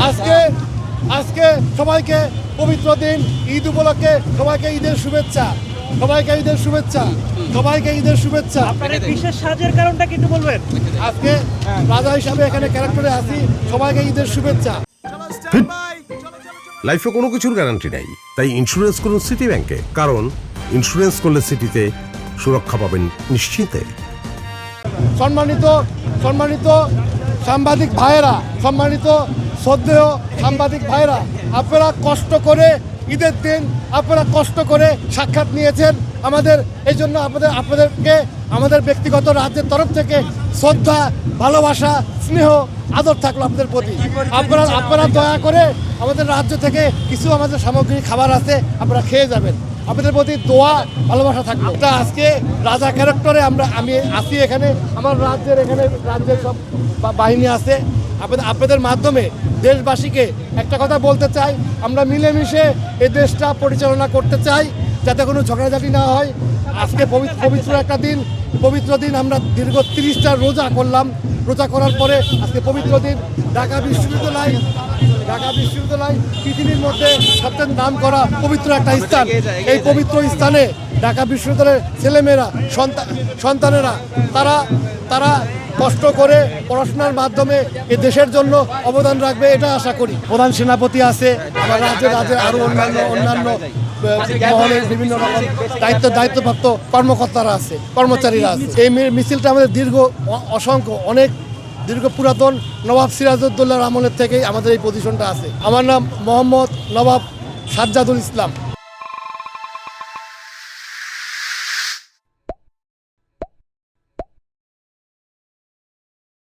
আজকে আজকে সবাইকে পবিত্র দিন ঈদ উপলক্ষে সবাইকে ঈদের শুভেচ্ছা, সবাইকে ঈদের শুভেচ্ছা, সবাইকে ঈদের শুভেচ্ছা। আপনার এই বিশেষ সাজের কারণটা কি একটু বলবেন? আজকে রাজা হিসাবে এখানে ক্যারেক্টারে আছি, সবাইকে ঈদের শুভেচ্ছা। লাইফে কোনো কিছুর গ্যারান্টি নেই, তাই ইন্স্যুরেন্স করুন সিটি ব্যাংকে, কারণ ইন্স্যুরেন্স করলে সিটিতে সুরক্ষা পাবেন নিশ্চিন্তে। সম্মানিত সম্মানিত সাংবাদিক ভাইয়েরা, সম্মানিত শ্রদ্ধেয় সাংবাদিক ভাইয়েরা, আপনারা কষ্ট করে ঈদের দিন আপনারা কষ্ট করে সাক্ষাৎ নিয়েছেন আমাদের, এই জন্য আপনাদেরকে আমাদের ব্যক্তিগত রাজ্যের তরফ থেকে শ্রদ্ধা, ভালোবাসা, স্নেহ, আদর থাকলো আপনাদের প্রতি। আপনারা দয়া করে আমাদের রাজ্য থেকে কিছু আমাদের সামগ্রিক খাবার আছে, আপনারা খেয়ে যাবেন। আপনাদের প্রতি দোয়া, ভালোবাসা থাকবে। আজকে রাজা ক্যারেক্টারে আমি আসি এখানে, আমার রাজ্যের সব বাহিনী আছে। আপনাদের মাধ্যমে দেশবাসীকে একটা কথা বলতে চাই, আমরা মিলেমিশে এই দেশটা পরিচালনা করতে চাই, যাতে কোনো ঝগড়াঝাটি না হয়। আজকে পবিত্র একটা দিন, পবিত্র দিন আমরা দীর্ঘ 30টা রোজা করলাম। রোজা করার পরে আজকে পবিত্র দিন ঢাকা বিশ্ববিদ্যালয় পৃথিবীর মধ্যে সবচেয়ে নাম করা পবিত্র একটা স্থান। এই পবিত্র স্থানে ঢাকা বিশ্ববিদ্যালয়ের ছেলেমেয়েরা, সন্তানেরা তারা কষ্ট করে পড়াশোনার মাধ্যমে এই দেশের জন্য অবদান রাখবে, এটা আশা করি। প্রধান সেনাপতি আছে, আমার রাজ্যের আরও অন্যান্য মহলের বিভিন্ন রকম দায়িত্বপ্রাপ্ত কর্মকর্তারা আছে, কর্মচারীরা আছে। এই মিছিলটা আমাদের অনেক দীর্ঘ পুরাতন নবাব সিরাজউদ্দৌলার আমলের থেকেই আমাদের এই পজিশনটা আছে। আমার নাম মোহাম্মদ নবাব সাজ্জাদুল ইসলাম।